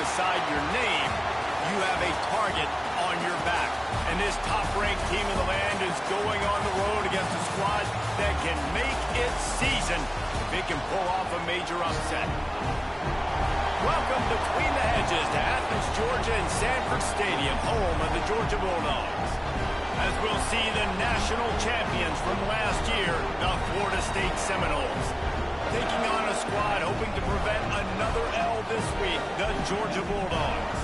beside your name, you have a target on your back. And this top-ranked team in the land is going on the road against a squad that can make its season if it can pull off a major upset. Welcome between the hedges to Athens, Georgia and Sanford Stadium, home of the Georgia Bulldogs. As we'll see the national champions from last year, the Florida State Seminoles. Taking on a squad hoping to prevent another L this week, the Georgia Bulldogs.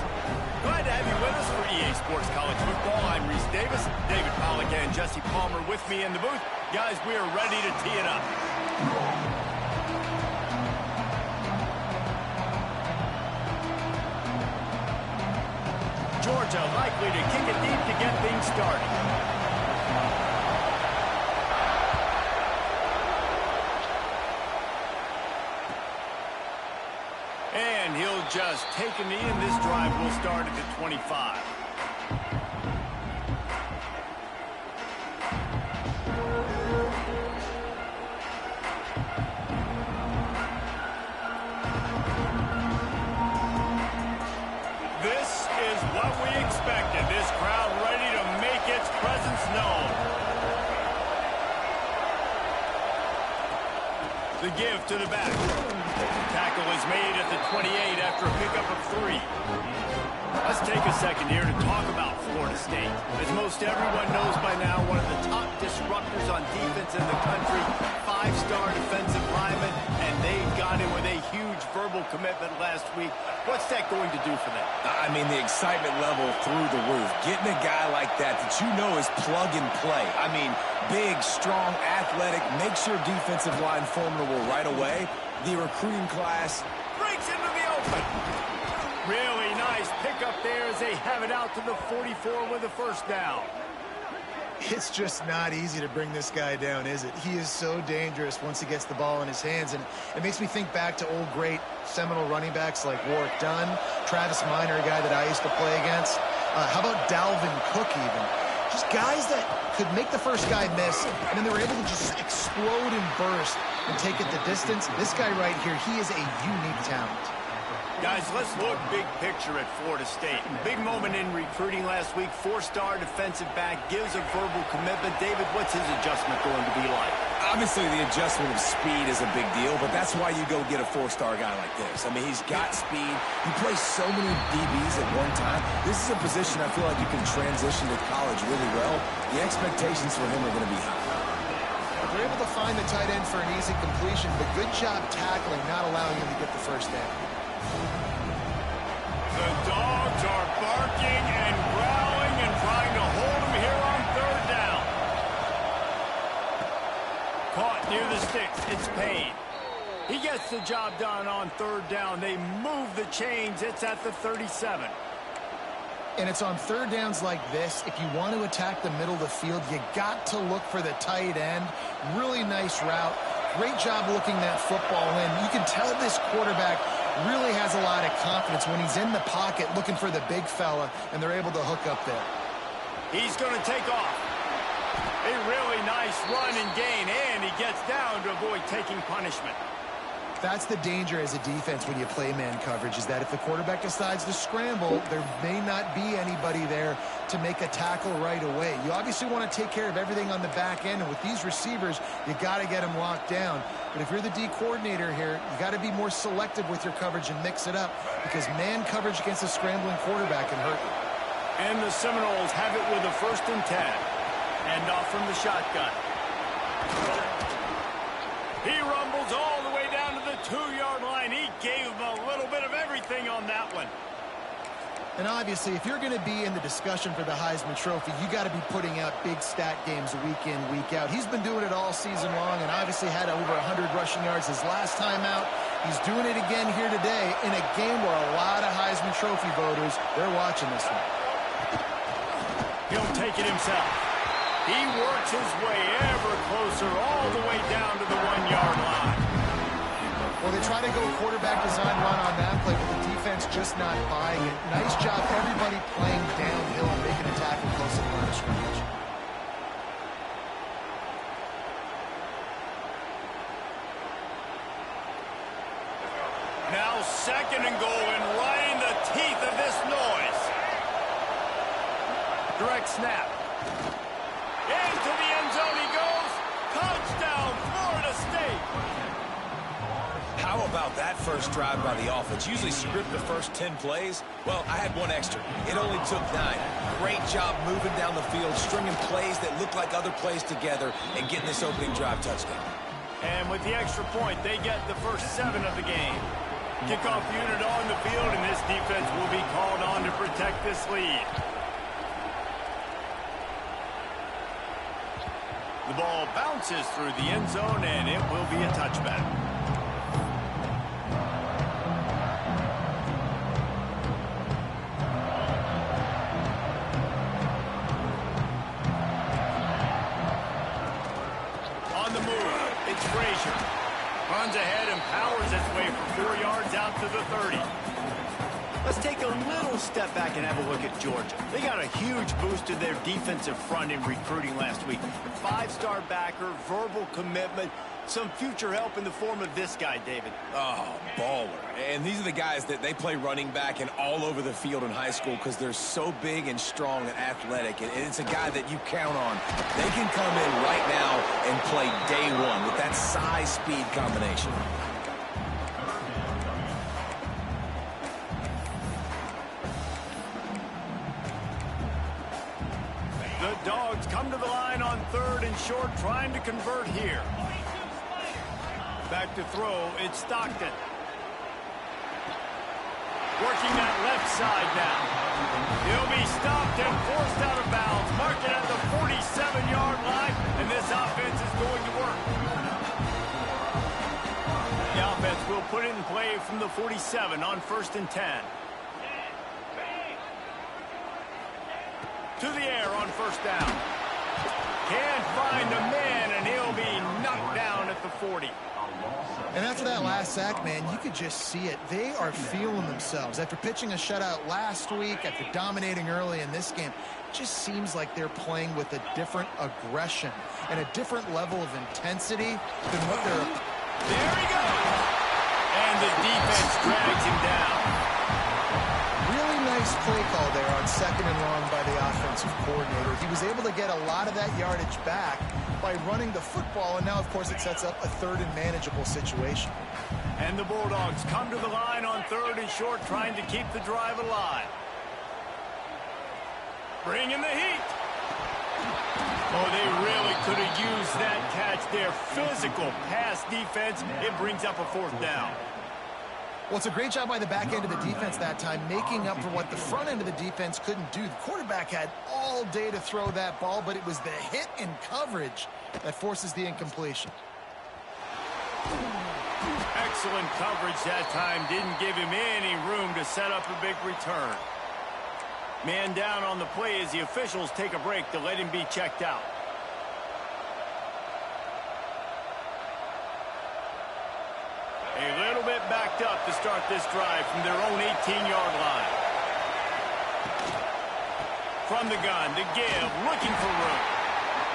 Glad to have you with us for EA Sports College Football. I'm Reese Davis, David Pollack and Jesse Palmer with me in the booth. Guys, we are ready to tee it up. Georgia likely to kick it deep to get things started. And he'll just take a knee, and this drive will start at the 25. This is what we expected. This crowd ready to make its presence known. The give to the back. Tackle is made at the 28 after a pickup of 3. Let's take a second here to talk about Florida State. As most everyone knows by now, one of the top disruptors on defense in the country, 5-star defensive lineman, and they got him with a huge verbal commitment last week. What's that going to do for them? I mean, the excitement level through the roof. Getting a guy like that you know is plug and play. I mean, big, strong, athletic, makes your defensive line formidable right away. The recruiting class breaks into the open. Really nice pickup there as they have it out to the 44 with a first down. It's just not easy to bring this guy down, is it? He is so dangerous once he gets the ball in his hands, and it makes me think back to old great Seminole running backs like Warwick Dunn, Travis Minor, a guy that I used to play against. How about Dalvin Cook even? Just guys that could make the first guy miss, and then they were able to just explode and burst and take it the distance. This guy right here, he is a unique talent. Guys, let's look big picture at Florida State. Big moment in recruiting last week. 4-star defensive back gives a verbal commitment. David, what's his adjustment going to be like? Obviously, the adjustment of speed is a big deal, but that's why you go get a 4-star guy like this. I mean, he's got speed. He plays so many DBs at one time. This is a position I feel like you can transition to college really well. The expectations for him are going to be high. They're able to find the tight end for an easy completion, but good job tackling, not allowing him to get the first down. The Dogs are barking and growling and trying to hold him here on 3rd down. Caught near the sticks. It's Payne. He gets the job done on 3rd down. They move the chains. It's at the 37. And it's on 3rd downs like this. If you want to attack the middle of the field, you got to look for the tight end. Really nice route. Great job looking that football in. You can tell this quarterback really has a lot of confidence when he's in the pocket looking for the big fella, and they're able to hook up there. He's going to take off. A really nice run and gain, and he gets down to avoid taking punishment. That's the danger as a defense when you play man coverage, is that if the quarterback decides to scramble, there may not be anybody there to make a tackle right away. You obviously want to take care of everything on the back end, and with these receivers, you got to get them locked down. But if you're the D coordinator here, you got to be more selective with your coverage and mix it up, because man coverage against a scrambling quarterback can hurt you. And the Seminoles have it with a 1st and 10. And off from the shotgun. He rumbles all the way down to the 2-yard line. He gave him a little bit of everything on that one. And obviously, if you're going to be in the discussion for the Heisman Trophy, you got to be putting out big stat games week in, week out. He's been doing it all season long and obviously had over 100 rushing yards his last time out. He's doing it again here today in a game where a lot of Heisman Trophy voters, they're watching this one. He'll take it himself. He works his way ever closer all the way down to the 1-yard line. Well, they try to go quarterback design run on that play, but the defense just not buying it. Nice job, everybody playing downhill and making a tackle close to the line of scrimmage. Now Now second and goal, and right in the teeth of this noise. Direct snap. Into the end zone he goes. Touchdown, Florida State. How about that first drive by the offense? Usually script the first 10 plays. Well, I had one extra. It only took 9. Great job moving down the field, stringing plays that look like other plays together, and getting this opening drive touchdown. And with the extra point, they get the first 7 of the game. Kickoff unit on the field, and this defense will be called on to protect this lead. The ball bounces through the end zone, and it will be a touchback. Runs ahead and powers its way for 4 yards out to the 30. Let's take a little step back and have a look at Georgia. They got a huge boost to their defensive front in recruiting last week. 5-star backer, verbal commitment, some future help in the form of this guy, David. Oh, baller. And these are the guys that they play running back and all over the field in high school because they're so big and strong and athletic. And it's a guy that you count on. They can come in right now and play day one with that size-speed combination. The Dogs come to the line on 3rd and short, trying to convert here. Back to throw, it's Stockton. Working that left side now. He'll be stopped and forced out of bounds. Marked it at the 47-yard line, and this offense is going to work. The offense will put it in play from the 47 on 1st and 10. To the air on 1st down. Can't find a man, and he'll be knocked down at the 40. And after that last sack, man, you could just see it. They are feeling themselves. After pitching a shutout last week, after dominating early in this game, it just seems like they're playing with a different aggression and a different level of intensity than what they're... There he goes! And the defense drags him down. Really nice play call there on 2nd and long by the offensive coordinator. He was able to get a lot of that yardage back by running the football, and now, of course, it sets up a 3rd and manageable situation. And the Bulldogs come to the line on 3rd and short, trying to keep the drive alive. Bring in the heat. Oh, they really could have used that catch there. Physical pass defense. It brings up a 4th down. Well, it's a great job by the back end of the defense that time, making up for what the front end of the defense couldn't do. The quarterback had all day to throw that ball, but it was the hit and coverage that forces the incompletion. Excellent coverage that time. Didn't give him any room to set up a big return. Man down on the play as the officials take a break to let him be checked out. A little bit backed up to start this drive from their own 18-yard line. From the gun, to give, looking for room.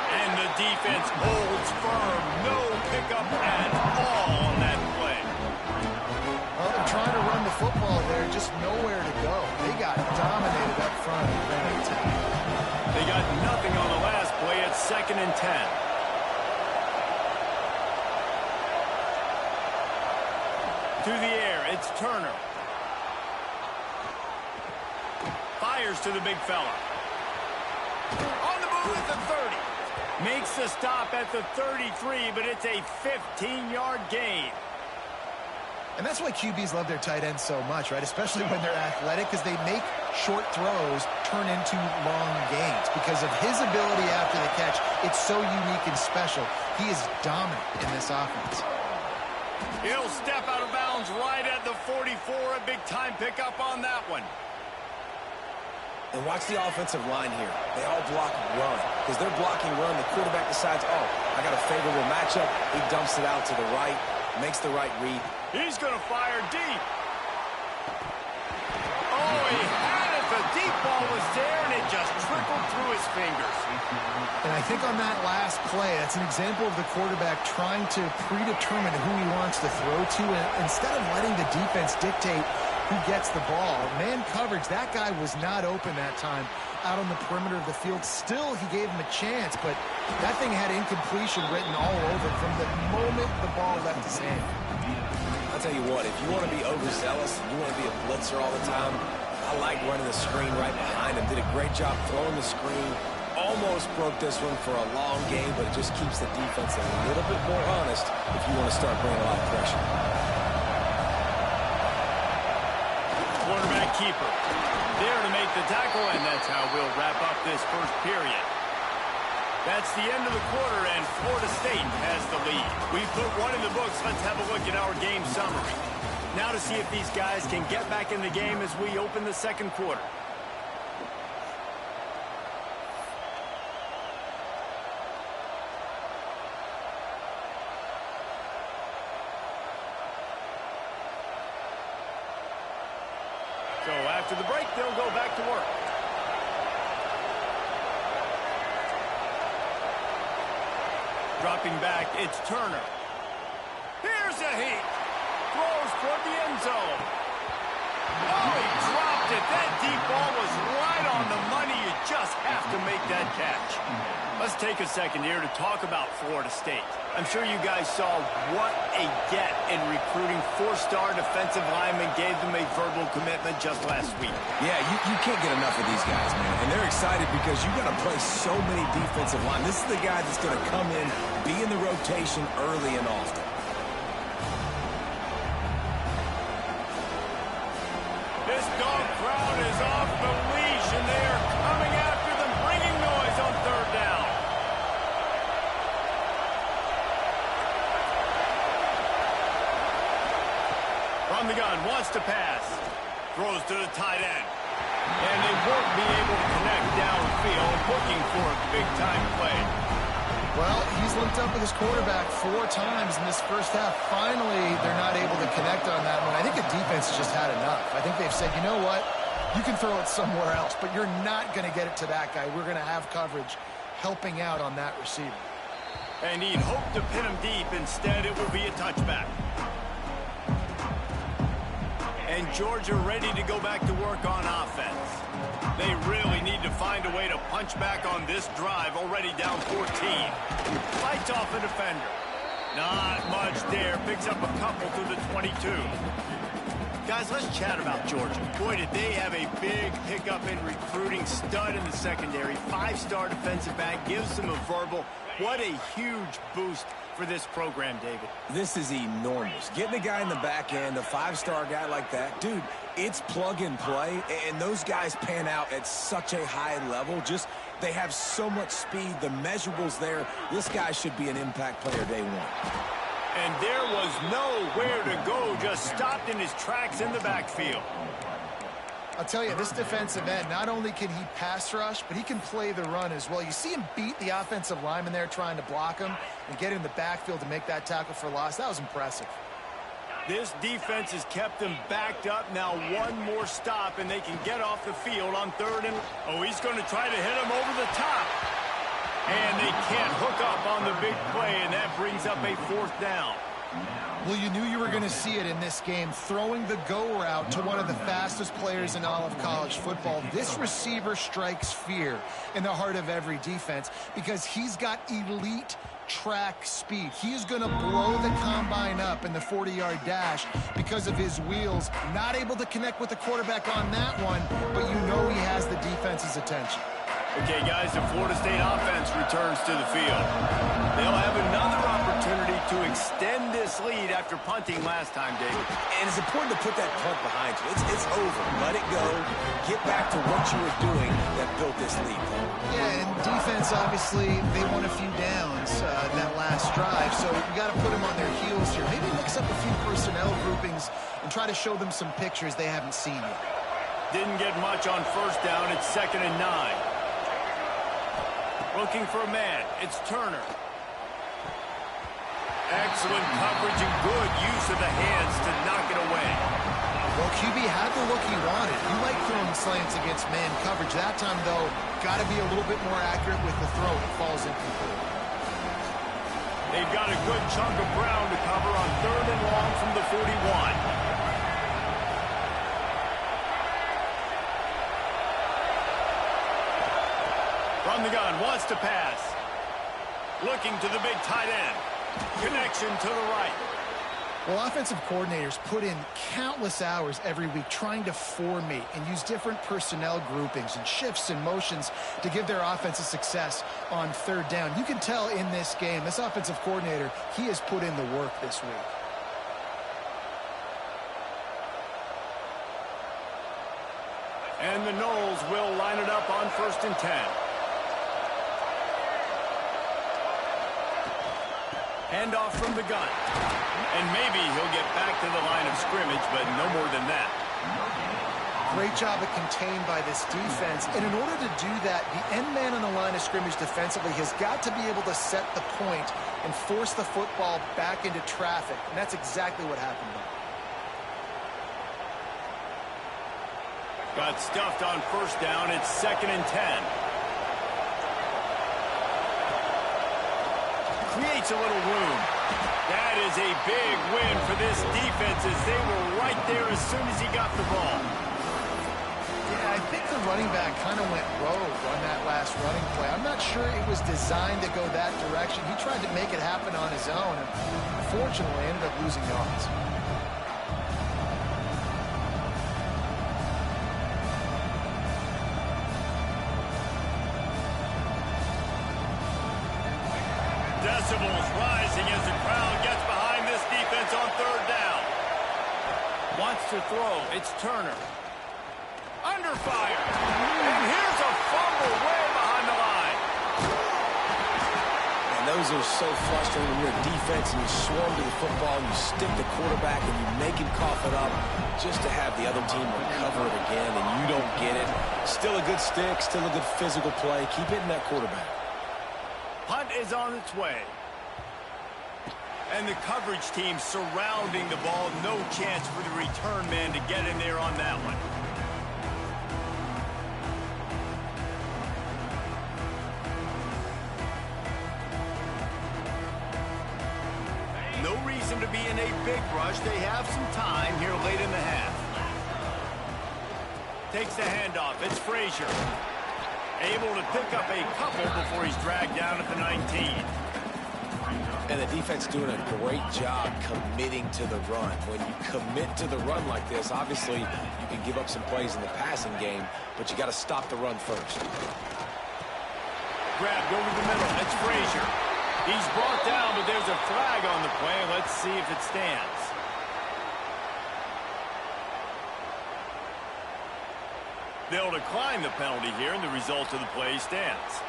And the defense holds firm. No pickup at all on that play. Well, they're trying to run the football there, just nowhere to go. They got dominated up front in that attack. They got nothing on the last play at 2nd and 10. To the air, it's Turner. Fires to the big fella. On the move at the 30. Makes the stop at the 33, but it's a 15-yard gain. And that's why QBs love their tight ends so much, right? Especially when they're athletic, because they make short throws turn into long gains. Because of his ability after the catch, it's so unique and special. He is dominant in this offense. He'll step out of bounds right at the 44. A big-time pickup on that one. And watch the offensive line here. They all block run. Because they're blocking run, the quarterback decides, oh, I got a favorable matchup. He dumps it out to the right, makes the right read. He's going to fire deep. Oh, he had it. The deep ball was there, and it just trickled through his fingers. And I think on that last play, that's an example of the quarterback trying to predetermine who he wants to throw to, and instead of letting the defense dictate who gets the ball. Man coverage, that guy was not open that time out on the perimeter of the field. Still, he gave him a chance, but that thing had incompletion written all over it from the moment the ball left his hand. I'll tell you what, if you want to be overzealous, you want to be a blitzer all the time, I like running the screen right behind him. Did a great job throwing the screen. Almost broke this one for a long game, but it just keeps the defense a little bit more honest if you want to start bringing a lot of pressure. Quarterback keeper there to make the tackle, and that's how we'll wrap up this first period. That's the end of the quarter, and Florida State has the lead. We put one in the books. Let's have a look at our game summary. Now to see if these guys can get back in the game as we open the second quarter. So after the break, they'll go back to work. Dropping back, it's Turner. Here's a heat. Throws toward the end zone. Oh, he dropped it. That deep ball was right on the money. You just have to make that catch. Let's take a second here to talk about Florida State. I'm sure you guys saw what a get in recruiting. 4-star defensive linemen, gave them a verbal commitment just last week. Yeah, you can't get enough of these guys, man. And they're excited because you got to play so many defensive line. This is the guy that's going to come in, be in the rotation early and often. This dog crowd is off the leash, and they are coming after them, bringing noise on third down. From the gun, wants to pass. Throws to the tight end. And they won't be able to connect downfield, looking for a big-time play. Well, he's linked up with his quarterback 4 times in this first half. Finally, they're not able to connect on that one. I think the defense just had enough. I think they've said, you know what? You can throw it somewhere else, but you're not going to get it to that guy. We're going to have coverage helping out on that receiver. And he'd hoped to pin him deep. Instead, it will be a touchback. And Georgia ready to go back to work on offense. They really need to find a way to punch back on this drive, already down 14. Fights off a defender. Not much there. Picks up a couple to the 22. Guys, let's chat about Georgia. Boy, did they have a big pickup in recruiting. Stud in the secondary. 5-star defensive back. Gives them a verbal. What a huge boost for this program, David. This is enormous. Getting a guy in the back end, a 5-star guy like that, dude, it's plug and play, and those guys pan out at such a high level. Just, they have so much speed. The measurables there. This guy should be an impact player day one. And there was nowhere to go, just stopped in his tracks in the backfield. I'll tell you, this defensive end, not only can he pass rush, but he can play the run as well. You see him beat the offensive lineman there trying to block him and get in the backfield to make that tackle for loss. That was impressive. This defense has kept them backed up. Now one more stop, and they can get off the field on third and... Oh, he's going to try to hit him over the top. And they can't hook up on the big play, and that brings up a 4th down. Well, you knew you were going to see it in this game, throwing the go route to one of the fastest players in all of college football. This receiver strikes fear in the heart of every defense because he's got elite track speed. He is going to blow the combine up in the 40-yard dash because of his wheels. Not able to connect with the quarterback on that one, but you know he has the defense's attention. Okay, guys, the Florida State offense returns to the field. They'll have another opportunity to extend this lead after punting last time, David. And it's important to put that punt behind you. It's over. Let it go. Get back to what you were doing that built this lead. Yeah, and defense, obviously, they won a few downs that last drive, so you got to put them on their heels here. Maybe mix up a few personnel groupings and try to show them some pictures they haven't seen yet. Didn't get much on first down. It's 2nd and 9. Looking for a man. It's Turner. Excellent coverage and good use of the hands to knock it away. Well, QB had the look he wanted. You like throwing slants against man coverage. That time, though, got to be a little bit more accurate with the throw. It falls incomplete. They've got a good chunk of ground to cover on 3rd and long from the 41. From the gun, wants to pass. Looking to the big tight end. Connection to the right. Well, offensive coordinators put in countless hours every week trying to formate and use different personnel groupings and shifts and motions to give their offense a success on 3rd down. You can tell in this game, this offensive coordinator, he has put in the work this week. And the Knowles will line it up on 1st and 10. Handoff from the gun. And maybe he'll get back to the line of scrimmage, but no more than that. Great job of contained by this defense. And in order to do that, the end man on the line of scrimmage defensively has got to be able to set the point and force the football back into traffic. And that's exactly what happened there. Got stuffed on 1st down. It's 2nd and 10. Creates a little room. That is a big win for this defense as they were right there as soon as he got the ball. Yeah, I think the running back kind of went rogue on that last running play. I'm not sure it was designed to go that direction. He tried to make it happen on his own and unfortunately ended up losing yards. Decibels rising as the crowd gets behind this defense on 3rd down. Wants to throw. It's Turner. Under fire. And here's a fumble way behind the line. And those are so frustrating when you're a defense and you swarm to the football and you stick the quarterback and you make him cough it up just to have the other team recover it again and you don't get it. Still a good stick, still a good physical play. Keep hitting that quarterback. Punt is on its way. And the coverage team surrounding the ball. No chance for the return man to get in there on that one. No reason to be in a big rush. They have some time here late in the half. Takes the handoff. It's Frazier. Able to pick up a couple before he's dragged down at the 19. And the defense doing a great job committing to the run. When you commit to the run like this, obviously you can give up some plays in the passing game, but you got to stop the run first. Grabbed over the middle. It's Frazier. He's brought down, but there's a flag on the play. Let's see if it stands. They'll decline the penalty here, and the result of the play stands.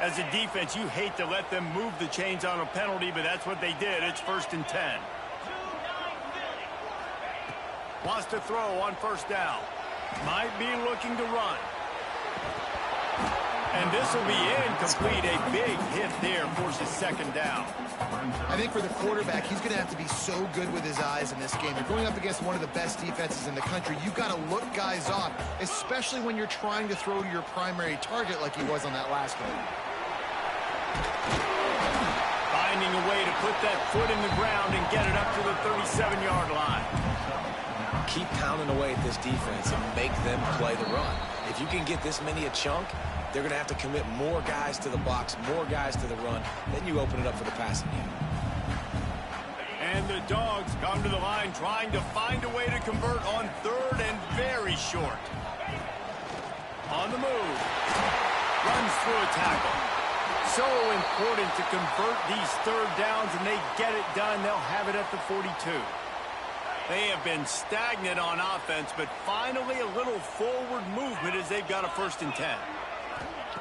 As a defense, you hate to let them move the chains on a penalty, but that's what they did. It's 1st and 10. Wants to throw on 1st down. Might be looking to run. And this will be incomplete. A big hit there forces 2nd down. I think for the quarterback, he's going to have to be so good with his eyes in this game. You're going up against one of the best defenses in the country. You've got to look guys off, especially when you're trying to throw to your primary target like he was on that last one. Finding a way to put that foot in the ground and get it up to the 37-yard line. Keep pounding away at this defense and make them play the run. If you can get this many a chunk, they're going to have to commit more guys to the box, more guys to the run. Then you open it up for the passing game. And the Dogs come to the line trying to find a way to convert on 3rd and very short. On the move. Runs through a tackle. So important to convert these 3rd downs, and they get it done. They'll have it at the 42. They have been stagnant on offense, but finally a little forward movement as they've got a 1st and 10.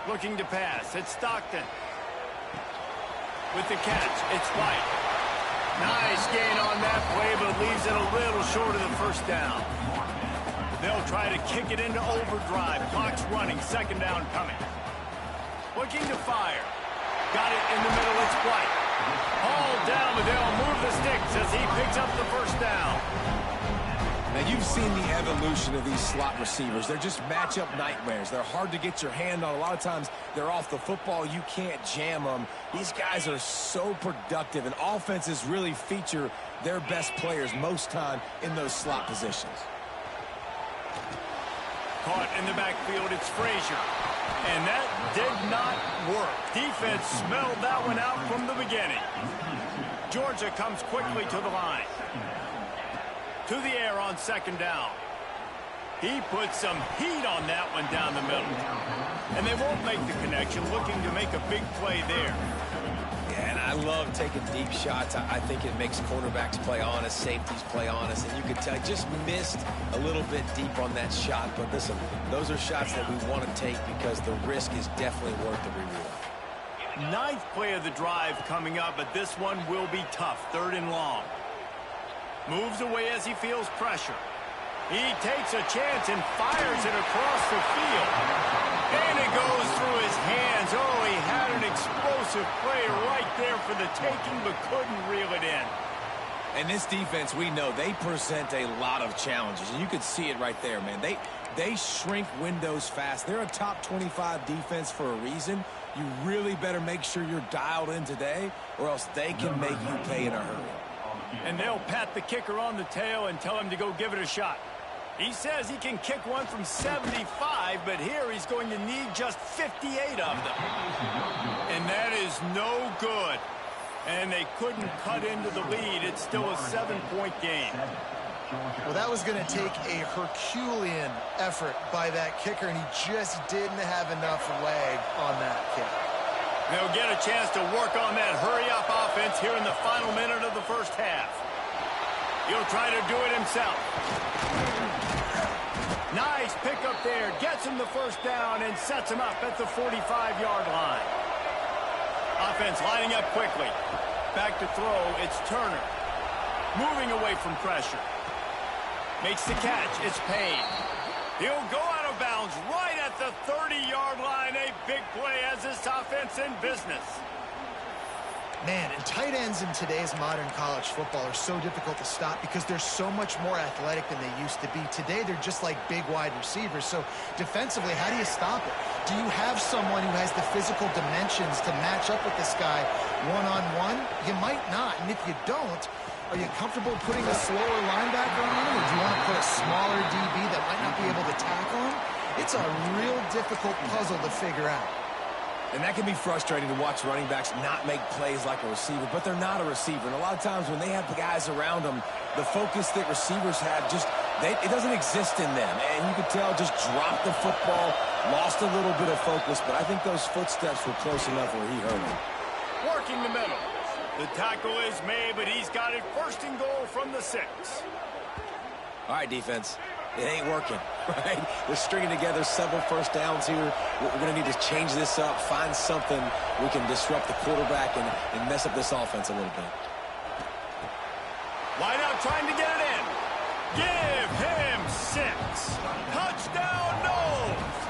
Looking to pass. It's Stockton. With the catch, it's White. Nice gain on that play, but leaves it a little short of the 1st down. They'll try to kick it into overdrive. Clock's running. 2nd down coming. Looking to fire. Got it in the middle. It's White. Hauled down, but they'll move the sticks as he picks up the 1st down. Now, you've seen the evolution of these slot receivers. They're just matchup nightmares. They're hard to get your hand on. A lot of times, they're off the football. You can't jam them. These guys are so productive, and offenses really feature their best players most time in those slot positions. Caught in the backfield, it's Frazier. And that did not work. Defense smelled that one out from the beginning. Georgia comes quickly to the line. To the air on second down. He puts some heat on that one down the middle. And they won't make the connection, looking to make a big play there. Yeah, and I love taking deep shots. I think it makes quarterbacks play honest, safeties play honest, and you could tell just missed a little bit deep on that shot. But listen, those are shots that we want to take because the risk is definitely worth the reward. Ninth play of the drive coming up, but this one will be tough. 3rd and long. Moves away as he feels pressure. He takes a chance and fires it across the field. And it goes through his hands. Oh, he had an explosive play right there for the taking, but couldn't reel it in. And this defense, we know, they present a lot of challenges. And you could see it right there, man. They shrink windows fast. They're a top 25 defense for a reason. You really better make sure you're dialed in today, or else they can make you pay in a hurry. And they'll pat the kicker on the tail and tell him to go give it a shot. He says he can kick one from 75, but here he's going to need just 58 of them. And that is no good. And they couldn't cut into the lead. It's still a 7-point game. Well, that was going to take a Herculean effort by that kicker, and he just didn't have enough leg on that kick. They'll get a chance to work on that hurry-up offense here in the final minute of the first half. He'll try to do it himself. Nice pickup there. Gets him the first down and sets him up at the 45-yard line. Offense lining up quickly. Back to throw. It's Turner. Moving away from pressure. Makes the catch. It's Payne. He'll go out of bounds right at the 30-yard line. A big play as this offense in business. Man, and tight ends in today's modern college football are so difficult to stop because they're so much more athletic than they used to be. Today, they're just like big wide receivers. So defensively, how do you stop it? Do you have someone who has the physical dimensions to match up with this guy one-on-one? You might not. And if you don't, are you comfortable putting a slower linebacker on him, or do you want to put a smaller DB that might not be able to tackle him? It's a real difficult puzzle to figure out. And that can be frustrating to watch running backs not make plays like a receiver, but they're not a receiver. And a lot of times when they have the guys around them, the focus that receivers have it doesn't exist in them. And you could tell just dropped the football, lost a little bit of focus, but I think those footsteps were close enough where he heard them. Working the middle. The tackle is made, but he's got it 1st and goal from the 6. All right, defense. It ain't working, right? They're stringing together several first downs here. We're going to need to change this up, find something we can disrupt the quarterback and mess up this offense a little bit. Wide out trying to get it in. Give him 6. Touchdown, Knowles.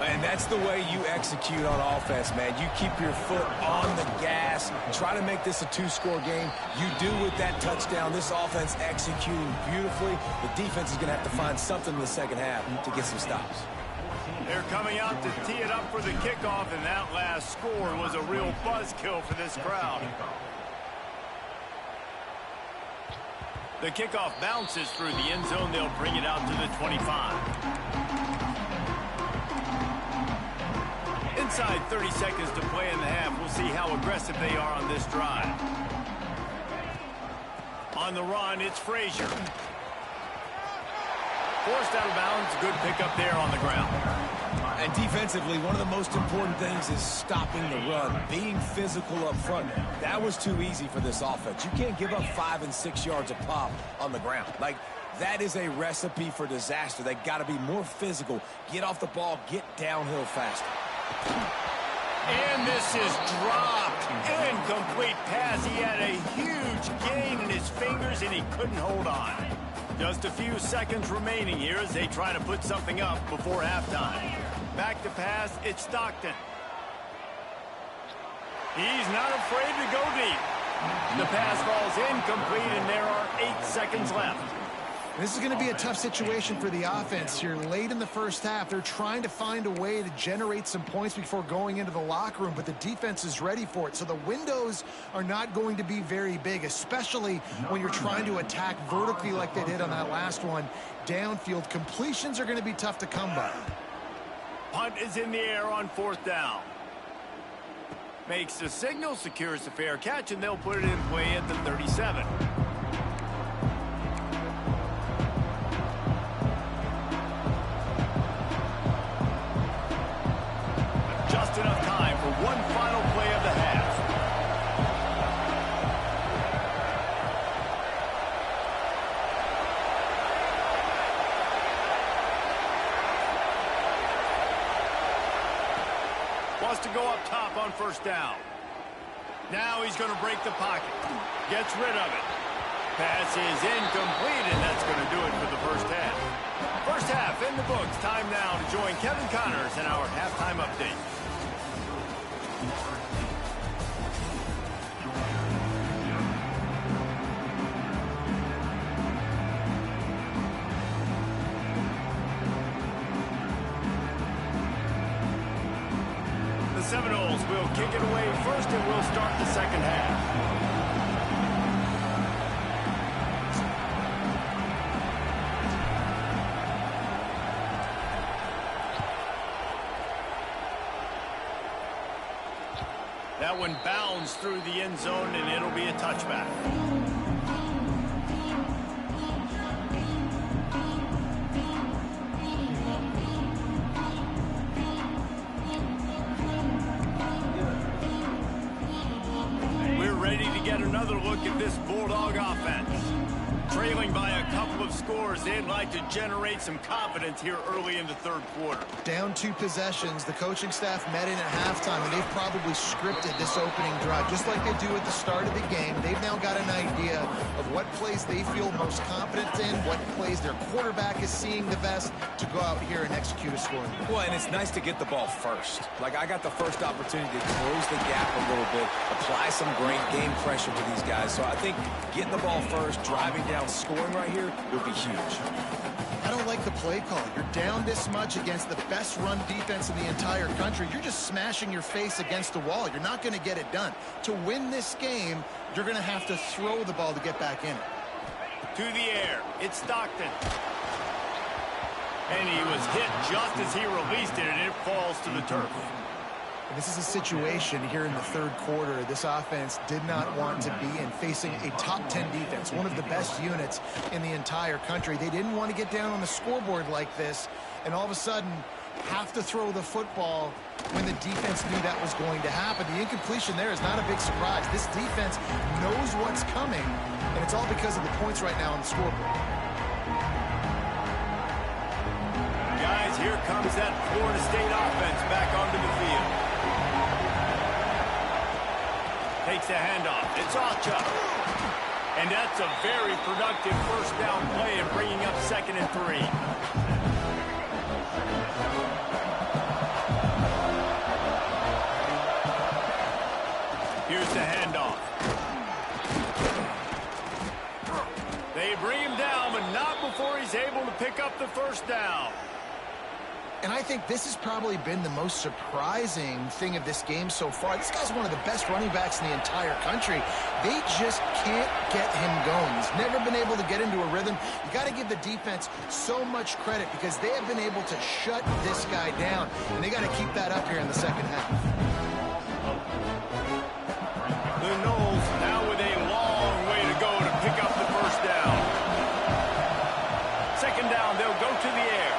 And that's the way you execute on offense, man. You keep your foot on the gas. Try to make this a 2-score game. You do with that touchdown. This offense executing beautifully. The defense is going to have to find something in the second half to get some stops. They're coming out to tee it up for the kickoff, and that last score was a real buzzkill for this crowd. The kickoff bounces through the end zone. They'll bring it out to the 25. Inside 30 seconds to play in the half. We'll see how aggressive they are on this drive. On the run, it's Frazier. Forced out of bounds. Good pickup there on the ground. And defensively, one of the most important things is stopping the run, being physical up front. That was too easy for this offense. You can't give up 5 and 6 yards a pop on the ground. Like, that is a recipe for disaster. They got to be more physical, get off the ball, get downhill faster. And this is dropped. Incomplete pass. He had a huge gain in his fingers, and he couldn't hold on. Just a few seconds remaining here as they try to put something up before halftime. Back to pass, it's Stockton. He's not afraid to go deep. The pass falls incomplete, and there are 8 seconds left. This is going to be a tough situation for the offense here. Late in the first half, they're trying to find a way to generate some points before going into the locker room, but the defense is ready for it. So the windows are not going to be very big, especially when you're trying to attack vertically like they did on that last one. Downfield completions are going to be tough to come by. Punt is in the air on 4th down. Makes the signal, secures the fair catch, and they'll put it in play at the 37. Just enough time for one final play of the half. Wants to go up top on 1st down. Now he's going to break the pocket. Gets rid of it. Pass is incomplete, and that's going to do it for the first half. First half in the books. Time now to join Kevin Connors in our halftime update. The Seminoles will kick it away first, and we'll start the second half. That one bounds through the end zone, and it'll be a touchback. We're ready to get another look at this Bulldog offense. Trailing by a couple of scores, they'd like to generate some confidence here early in the 3rd quarter. Down 2 possessions, the coaching staff met in at halftime, and they've probably scripted this opening drive, just like they do at the start of the game. They've now got an idea of what plays they feel most confident in, what plays their quarterback is seeing the best to go out here and execute a scoring. Well, and it's nice to get the ball first. Like, I got the first opportunity to close the gap a little bit, apply some great game pressure to these guys. So I think getting the ball first, driving down, scoring right here would be huge. I don't like the play call. You're down this much against the best run defense in the entire country. You're just smashing your face against the wall. You're not going to get it done. To win this game, you're going to have to throw the ball to get back in it. To the air, it's Stockton. And he was hit just as he released it, and it falls to the turf. This is a situation here in the 3rd quarter this offense did not want to be in, facing a top 10 defense, one of the best units in the entire country. They didn't want to get down on the scoreboard like this, and all of a sudden have to throw the football when the defense knew that was going to happen. The incompletion there is not a big surprise. This defense knows what's coming, and it's all because of the points right now on the scoreboard. Guys, here comes that Florida State offense back onto the field. Takes the handoff. It's Ocha. And that's a very productive 1st down play and bringing up 2nd and 3. Here's the handoff. They bring him down, but not before he's able to pick up the 1st down. And I think this has probably been the most surprising thing of this game so far. This guy's one of the best running backs in the entire country. They just can't get him going. He's never been able to get into a rhythm. You got to give the defense so much credit because they have been able to shut this guy down. And they got to keep that up here in the 2nd half. The Noles now with a long way to go to pick up the 1st down. 2nd down, they'll go to the air.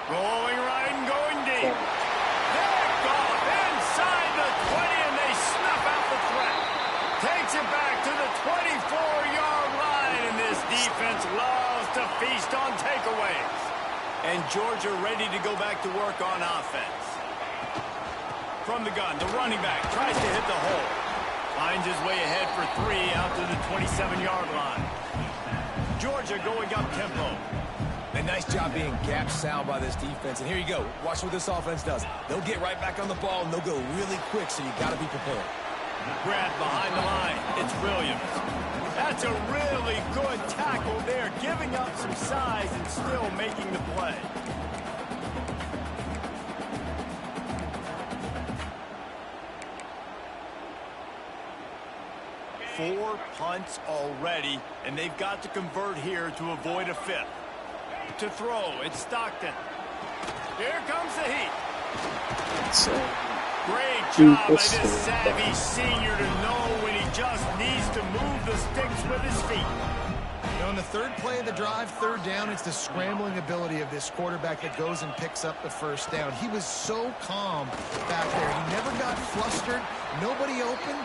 Rolling right and going deep. Picked off inside the 20, and they snuff out the threat. Takes it back to the 24-yard line, and this defense loves to feast on takeaways. And Georgia ready to go back to work on offense. From the gun, the running back tries to hit the hole. Finds his way ahead for 3 out to the 27-yard line. Georgia going up tempo. And nice job being gap sound by this defense. And here you go. Watch what this offense does. They'll get right back on the ball, and they'll go really quick, so you got to be prepared. Grab behind the line. It's Williams. That's a really good tackle there, giving up some size and still making the play. Four punts already, and they've got to convert here to avoid a fifth. To throw, it's Stockton. Here comes the heat. Great job by this savvy senior to know when he just needs to move the sticks with his feet. You know, on the third play of the drive, third down, it's the scrambling ability of this quarterback that goes and picks up the first down. He was so calm back there. He never got flustered. Nobody open,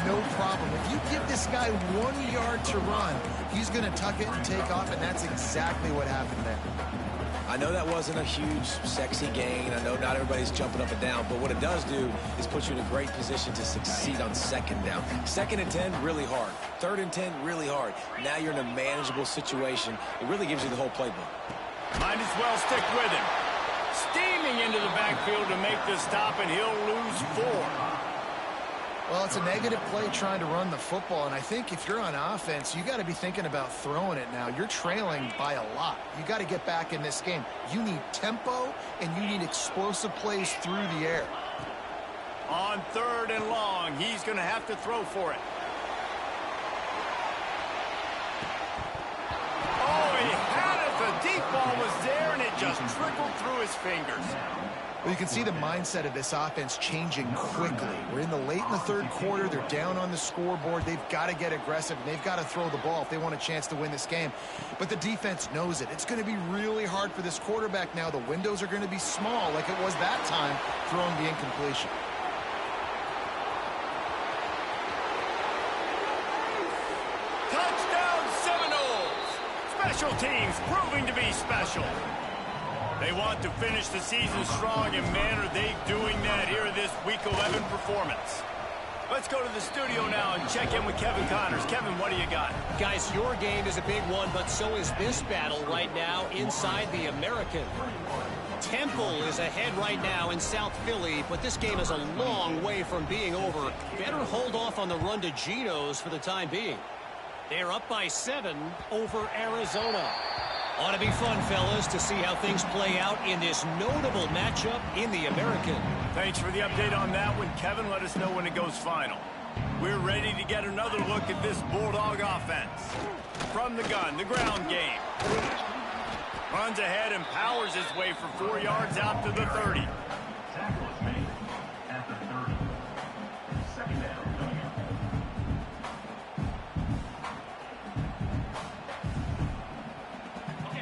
no problem. If you give this guy 1 yard to run, he's going to tuck it and take off, and that's exactly what happened there. I know that wasn't a huge, sexy gain. I know not everybody's jumping up and down, but what it does do is put you in a great position to succeed on second down. 2nd and 10, really hard. 3rd and 10, really hard. Now you're in a manageable situation. It really gives you the whole playbook. Might as well stick with him. Steaming into the backfield to make the stop, and he'll lose 4. Well, it's a negative play trying to run the football, and I think if you're on offense, you got to be thinking about throwing it now. You're trailing by a lot. You got to get back in this game. You need tempo, and you need explosive plays through the air. On 3rd and long, he's going to have to throw for it. Oh, he had it. The deep ball was there, and it just trickled through his fingers. Well, you can see the mindset of this offense changing quickly. We're in the late in the 3rd quarter. They're down on the scoreboard. They've got to get aggressive, and they've got to throw the ball if they want a chance to win this game. But the defense knows it. It's going to be really hard for this quarterback now. The windows are going to be small like it was that time throwing the incompletion. Touchdown Seminoles! Special teams proving to be special. They want to finish the season strong, and man, are they doing that here in this Week 11 performance. Let's go to the studio now and check in with Kevin Connors. Kevin, what do you got? Guys, your game is a big one, but so is this battle right now inside the American. Temple is ahead right now in South Philly, but this game is a long way from being over. Better hold off on the run to Geno's for the time being. They're up by 7 over Arizona. Ought to be fun, fellas, to see how things play out in this notable matchup in the American. Thanks for the update on that one, Kevin. Let us know when it goes final. We're ready to get another look at this Bulldog offense. From the gun, the ground game. Runs ahead and powers his way for 4 yards out to the 30.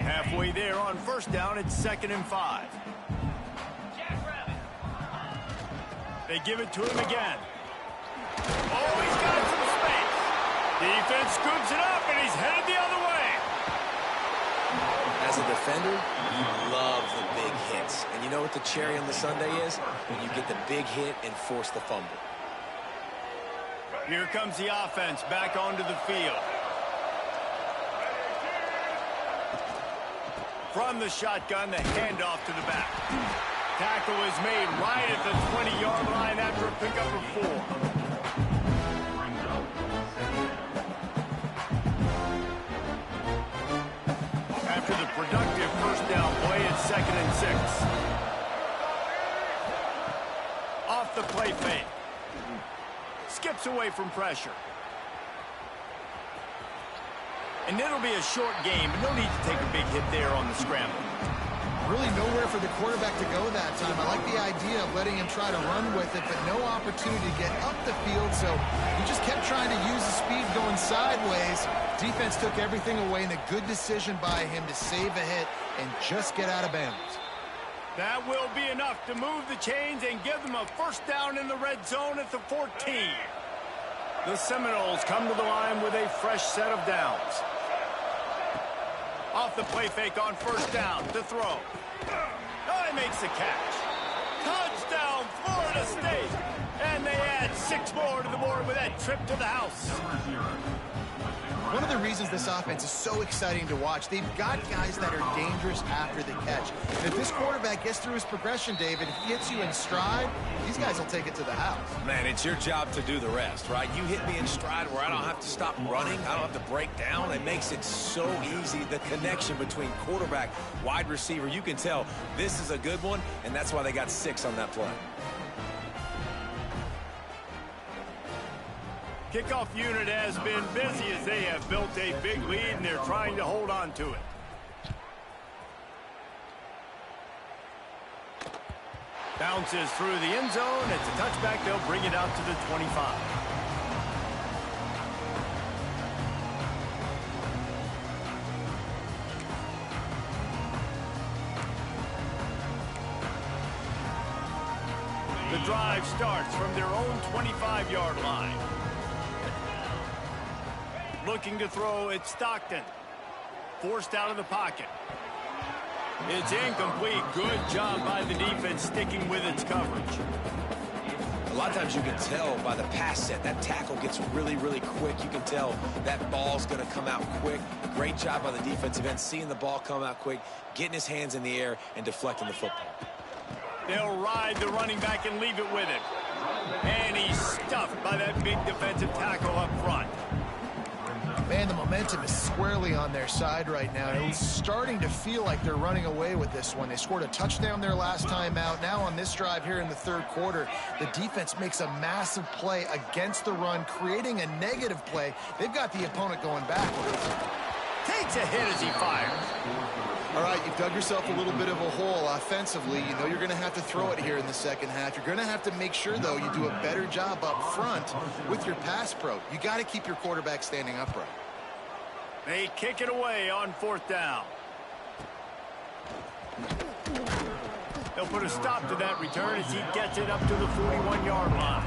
Halfway there on 1st down, it's 2nd and 5. They give it to him again. Oh, he's got some space. Defense scoops it up, and he's headed the other way. As a defender, you love the big hits. And you know what the cherry on the sundae is? When you get the big hit and force the fumble. Here comes the offense back onto the field. From the shotgun, the handoff to the back. Tackle is made right at the 20-yard line after a pickup of 4. After the productive 1st down play, it's 2nd and 6. Off the play fake. Skips away from pressure. And it'll be a short game, but no need to take a big hit there on the scramble. Really nowhere for the quarterback to go that time. I like the idea of letting him try to run with it, but no opportunity to get up the field, so he just kept trying to use the speed going sideways. Defense took everything away, and a good decision by him to save a hit and just get out of bounds. That will be enough to move the chains and give them a 1st down in the red zone at the 14. The Seminoles come to the line with a fresh set of downs. Off the play fake on 1st down to throw. Oh, he makes the catch. Touchdown, Florida State. And they add 6 more to the board with that trip to the house. One of the reasons this offense is so exciting to watch. They've got guys that are dangerous after the catch. And if this quarterback gets through his progression, David, if he hits you in stride, these guys will take it to the house. Man, it's your job to do the rest, right? You hit me in stride where I don't have to stop running. I don't have to break down. It makes it so easy. The connection between quarterback, wide receiver, you can tell this is a good one, and that's why they got 6 on that play. Kickoff unit has been busy as they have built a big lead, and they're trying to hold on to it. Bounces through the end zone. It's a touchback. They'll bring it out to the 25. The drive starts from their own 25-yard line. Looking to throw, it's Stockton. Forced out of the pocket. It's incomplete. Good job by the defense sticking with its coverage. A lot of times you can tell by the pass set, that tackle gets really, really quick. You can tell that ball's going to come out quick. Great job by the defensive end, seeing the ball come out quick, getting his hands in the air, and deflecting the football. They'll ride the running back and leave it with him. And he's stuffed by that big defensive tackle up front. Man, the momentum is squarely on their side right now. It's starting to feel like they're running away with this one. They scored a touchdown their last time out. Now on this drive here in the third quarter, the defense makes a massive play against the run, creating a negative play. They've got the opponent going backwards. Takes a hit as he fires. All right, you've dug yourself a little bit of a hole offensively. You know you're going to have to throw it here in the second half. You're going to have to make sure, though, you do a better job up front with your pass pro. You got to keep your quarterback standing upright. They kick it away on 4th down. They'll put a stop to that return as he gets it up to the 41-yard line.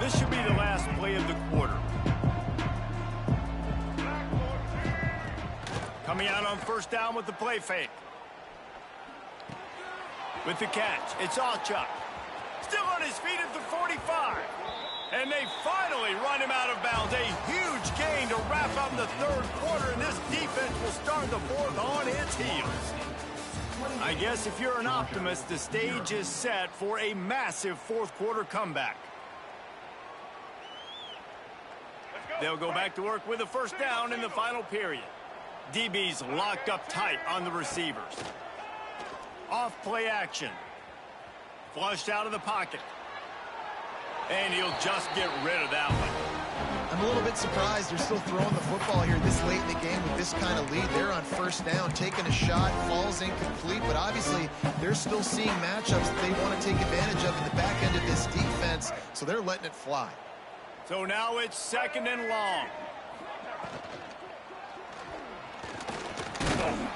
This should be the last play of the quarter. Coming out on 1st down with the play fake. With the catch, it's Allchuck. Still on his feet at the 45. And they finally run him out of bounds. A huge gain to wrap up the third quarter, and this defense will start the fourth on its heels. I guess if you're an optimist, the stage is set for a massive fourth quarter comeback. They'll go back to work with a 1st down in the final period. DB's locked up tight on the receivers. Off play action. Flushed out of the pocket. And he'll just get rid of that one. I'm a little bit surprised they're still throwing the football here this late in the game with this kind of lead. They're on 1st down, taking a shot, falls incomplete, but obviously they're still seeing matchups that they want to take advantage of in the back end of this defense, so they're letting it fly. So now it's 2nd and long.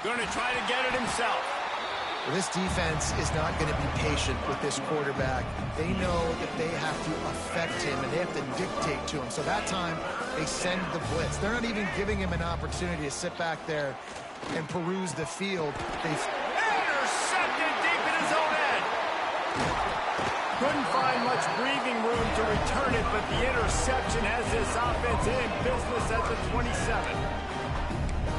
Going to try to get it himself. Well, this defense is not going to be patient with this quarterback. They know that they have to affect him and they have to dictate to him. So that time, they send the blitz. They're not even giving him an opportunity to sit back there and peruse the field. Intercepted deep in his own end. Couldn't find much breathing room to return it, but the interception has this offense in business at the 27.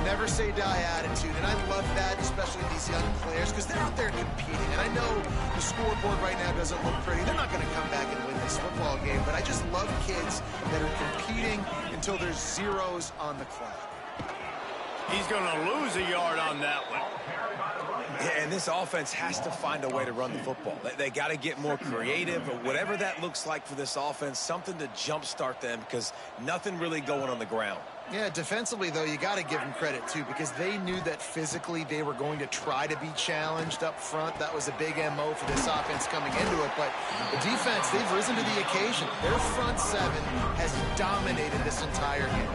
Never say die attitude, and I love that, especially these young players, because they're out there competing. And I know the scoreboard right now doesn't look pretty. They're not going to come back and win this football game, but I just love kids that are competing until there's zeros on the clock. He's going to lose a yard on that one. Yeah, and this offense has to find a way to run the football. They got to get more creative, or whatever that looks like for this offense, something to jumpstart them, because nothing really going on the ground. Yeah, defensively, though, you got to give them credit, too, because they knew that physically they were going to try to be challenged up front. That was a big MO for this offense coming into it. But the defense, they've risen to the occasion. Their front seven has dominated this entire game.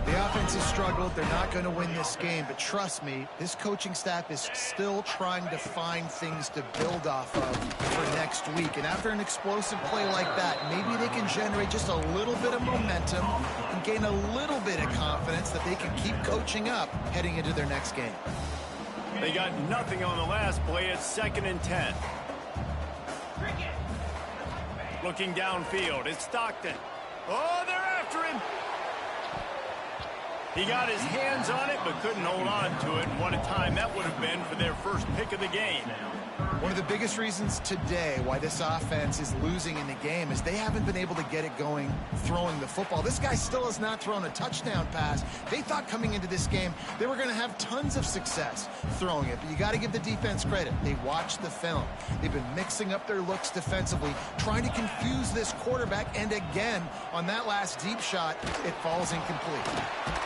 The offense has struggled. They're not going to win this game. But trust me, this coaching staff is still trying to find things to build off of for next week. And after an explosive play like that, maybe they can generate just a little bit of momentum and gain a little bit of confidence that they can keep coaching up heading into their next game. They got nothing on the last play. It's 2nd and 10. Looking downfield, it's Stockton. Oh, they're after him. He got his hands on it, but couldn't hold on to it. And what a time that would have been for their first pick of the game. One of the biggest reasons today why this offense is losing in the game is they haven't been able to get it going throwing the football. This guy still has not thrown a touchdown pass. They thought coming into this game they were going to have tons of success throwing it, but you got to give the defense credit. They watched the film. They've been mixing up their looks defensively, trying to confuse this quarterback, and again, on that last deep shot, it falls incomplete.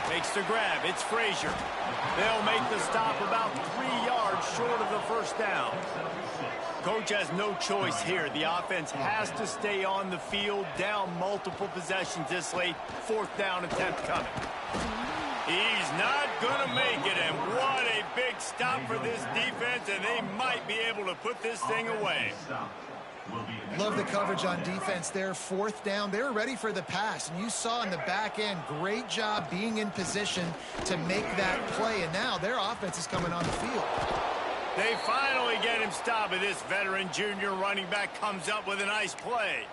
Makes the grab. It's Frazier. They'll make the stop about 3 yards short of the first down. Coach has no choice here. The offense has to stay on the field, down multiple possessions this late. 4th down attempt coming. He's not going to make it, and what a big stop for this defense, and they might be able to put this thing away. Love the coverage on defense there. 4th down. They were ready for the pass, and you saw in the back end, great job being in position to make that play, and now their offense is coming on the field. They finally get him stopped, and this veteran junior running back comes up with a nice play.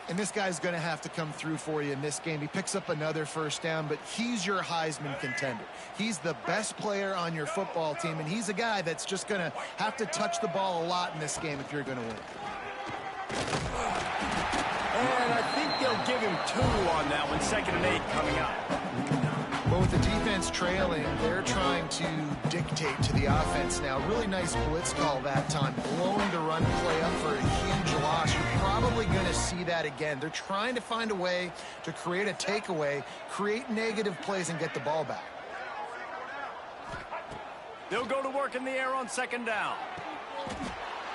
And this guy's going to have to come through for you in this game. He picks up another 1st down, but he's your Heisman contender. He's the best player on your football team, and he's a guy that's just going to have to touch the ball a lot in this game if you're going to win. And I think they'll give him 2 on that one. 2nd and 8 coming up. But with the defense trailing, they're trying to dictate to the offense now. Really nice blitz call that time. Blowing the run play up for a huge loss. You're probably going to see that again. They're trying to find a way to create a takeaway, create negative plays, and get the ball back. They'll go to work in the air on 2nd down.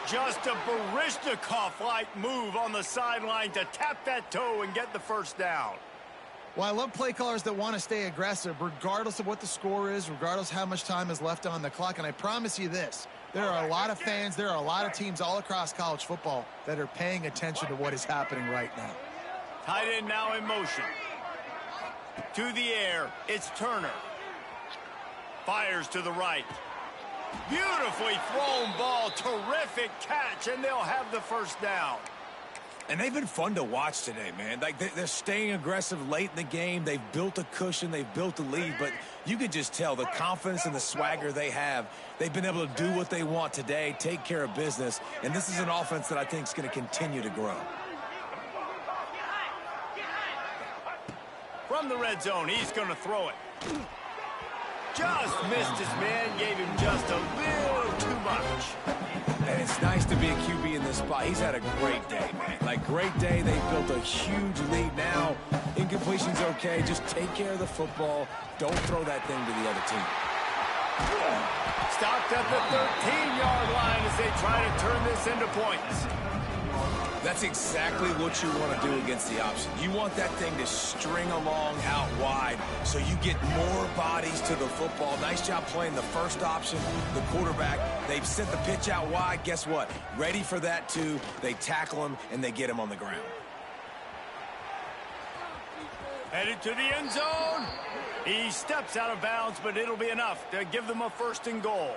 Just a Baryshnikov-like move on the sideline to tap that toe and get the 1st down. Well, I love play callers that want to stay aggressive, regardless of what the score is, regardless how much time is left on the clock. And I promise you this, there are a lot of fans, there are a lot of teams all across college football that are paying attention to what is happening right now. Tight end now in motion. To the air, it's Turner. Fires to the right. Beautifully thrown ball, terrific catch, and they'll have the 1st down. And they've been fun to watch today, man. Like, they're staying aggressive late in the game. They've built a cushion. They've built a lead. But you can just tell the confidence and the swagger they have. They've been able to do what they want today, take care of business. And this is an offense that I think is going to continue to grow. From the red zone, he's going to throw it. Just missed his man, gave him just a little too much. And it's nice to be a QB in this spot. He's had a great day, man. Like, great day. They've built a huge lead now. Incompletion's okay. Just take care of the football. Don't throw that thing to the other team. Stopped at the 13-yard line as they try to turn this into points. That's exactly what you want to do against the option. You want that thing to string along out wide so you get more bodies to the football. Nice job playing the first option, the quarterback. They've sent the pitch out wide. Guess what? Ready for that, too. They tackle him, and they get him on the ground. Headed to the end zone. He steps out of bounds, but it'll be enough to give them a 1st and goal.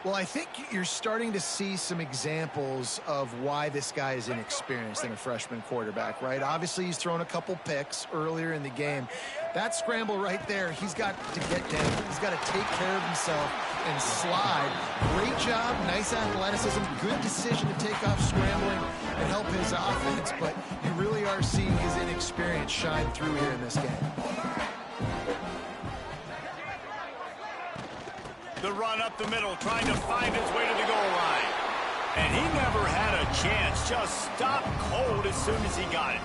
Well, I think you're starting to see some examples of why this guy is inexperienced in a freshman quarterback, right? Obviously, he's thrown a couple picks earlier in the game. That scramble right there, he's got to get down. He's got to take care of himself and slide. Great job, nice athleticism, good decision to take off scrambling and help his offense, but you really are seeing his inexperience shine through here in this game. The run up the middle, trying to find his way to the goal line. And he never had a chance, just stopped cold as soon as he got it.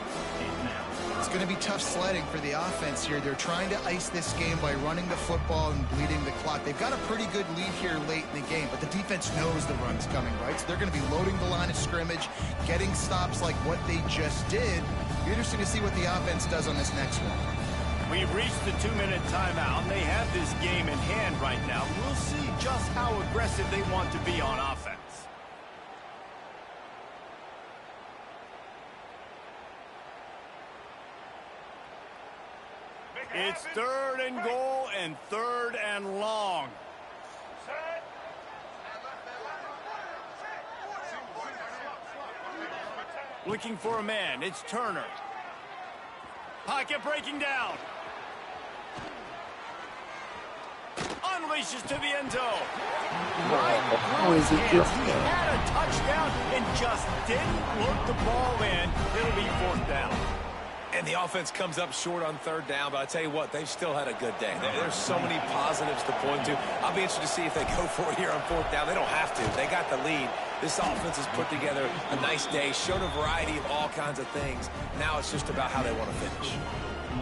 It's going to be tough sledding for the offense here. They're trying to ice this game by running the football and bleeding the clock. They've got a pretty good lead here late in the game, but the defense knows the run's coming, right? So they're going to be loading the line of scrimmage, getting stops like what they just did. It'll be interesting to see what the offense does on this next one. We've reached the 2-minute timeout. They have this game in hand right now. We'll see just how aggressive they want to be on offense. It's 3rd and goal and 3rd and long. Looking for a man. It's Turner. Pocket breaking down. Unleashes to the end zone. Right through his hands. He had a touchdown and just didn't look the ball in. It'll be 4th down. And the offense comes up short on 3rd down, but I tell you what, they've still had a good day. There's so many positives to point to. I'll be interested to see if they go for it here on 4th down. They don't have to. They got the lead. This offense has put together a nice day, showed a variety of all kinds of things. Now it's just about how they want to finish.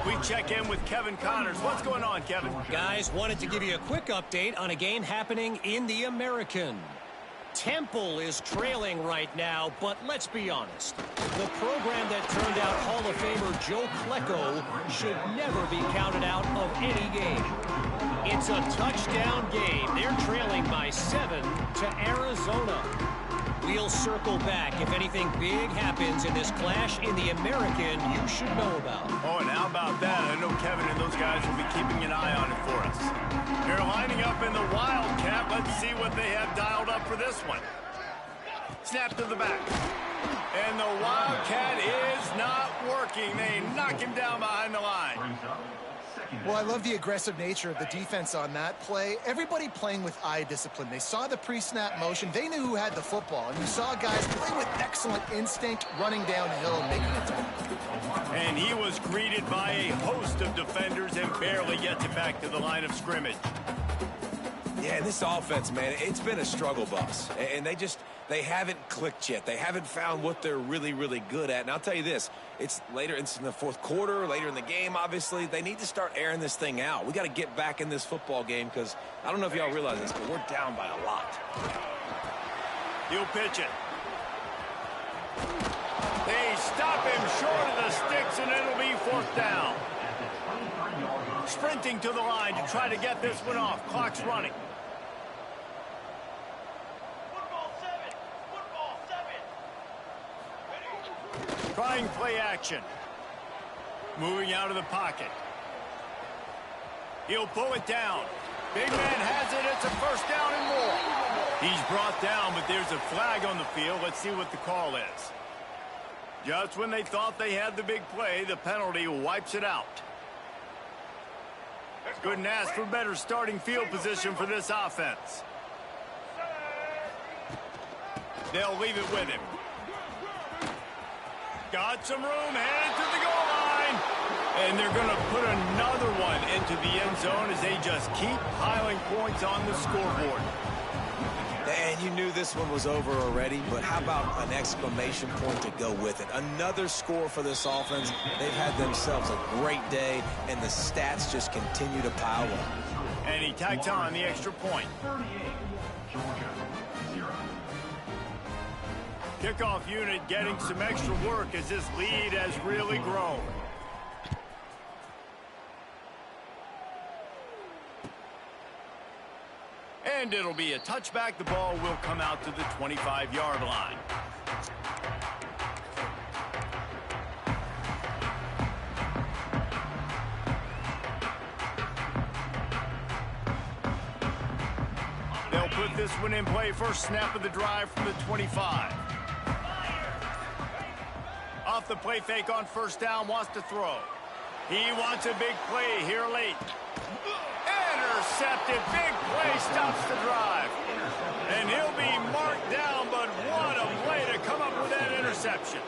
We check in with Kevin Connors. What's going on, Kevin? Guys, wanted to give you a quick update on a game happening in the American. Temple is trailing right now, but let's be honest. The program that turned out Hall of Famer Joe Klecko should never be counted out of any game. It's a touchdown game. They're trailing by 7 to Arizona. We'll circle back if anything big happens in this clash in the American you should know about. Oh, and how about that? I know Kevin and those guys will be keeping an eye on it for us. They're lining up in the Wildcat. Let's see what they have dialed up for this one. Snap to the back. And the Wildcat is not working. They knock him down behind the line. Well, I love the aggressive nature of the defense on that play. Everybody playing with eye discipline. They saw the pre-snap motion. They knew who had the football. And you saw guys play with excellent instinct, running downhill and making it tough. And he was greeted by a host of defenders and barely gets it back to the line of scrimmage. Yeah, this offense, man, it's been a struggle bus. And they haven't clicked yet. They haven't found what they're really, really good at. And I'll tell you this, it's in the 4th quarter, later in the game, obviously. They need to start airing this thing out. We got to get back in this football game because I don't know if y'all realize this, but we're down by a lot. He'll pitch it. They stop him short of the sticks, and it'll be 4th down. Sprinting to the line to try to get this one off. Clock's running. Trying play action. Moving out of the pocket. He'll pull it down. Big man has it. It's a 1st down and more. He's brought down, but there's a flag on the field. Let's see what the call is. Just when they thought they had the big play, the penalty wipes it out. Couldn't ask for better starting field position for this offense. They'll leave it with him. Got some room, headed to the goal line. And they're going to put another one into the end zone as they just keep piling points on the scoreboard. And you knew this one was over already, but how about an exclamation point to go with it? Another score for this offense. They've had themselves a great day, and the stats just continue to pile up. And he tags on the extra point. Kickoff unit getting some extra work as this lead has really grown. And it'll be a touchback. The ball will come out to the 25-yard line. They'll put this one in play. First snap of the drive from the 25. Off the play fake on 1st down, wants to throw. He wants a big play here late. Intercepted. Big play stops the drive. And he'll be marked down, but what a play to come up with that interception.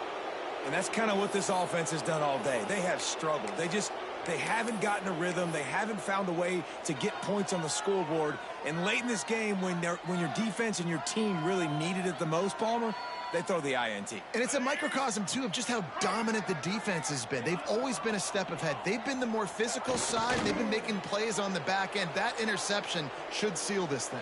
And that's kind of what this offense has done all day. They have struggled. They haven't gotten a rhythm. They haven't found a way to get points on the scoreboard. And late in this game, when your defense and your team really needed it the most, Palmer, they throw the INT. And it's a microcosm, too, of just how dominant the defense has been. They've always been a step ahead. They've been the more physical side. They've been making plays on the back end. That interception should seal this thing.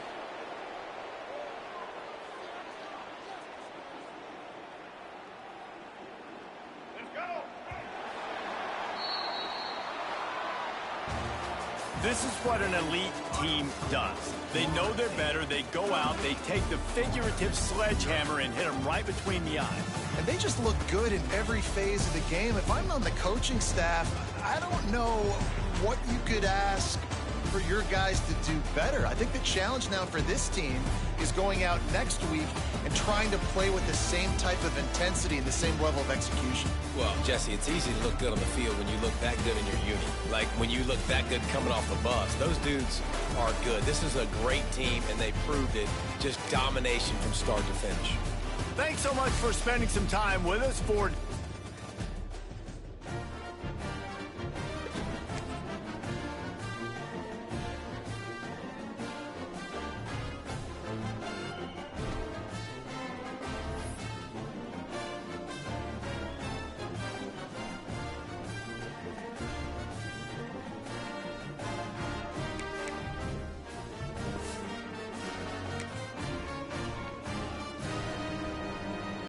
This is what an elite team does. They know they're better. They go out. They take the figurative sledgehammer and hit them right between the eyes. And they just look good in every phase of the game. If I'm on the coaching staff, I don't know what you could ask for your guys to do better. I think the challenge now for this team is going out next week and trying to play with the same type of intensity and the same level of execution. Well, Jesse, it's easy to look good on the field when you look that good in your unit. Like when you look that good coming off the bus. Those dudes are good. This is a great team, and they proved it. Just domination from start to finish. Thanks so much for spending some time with us for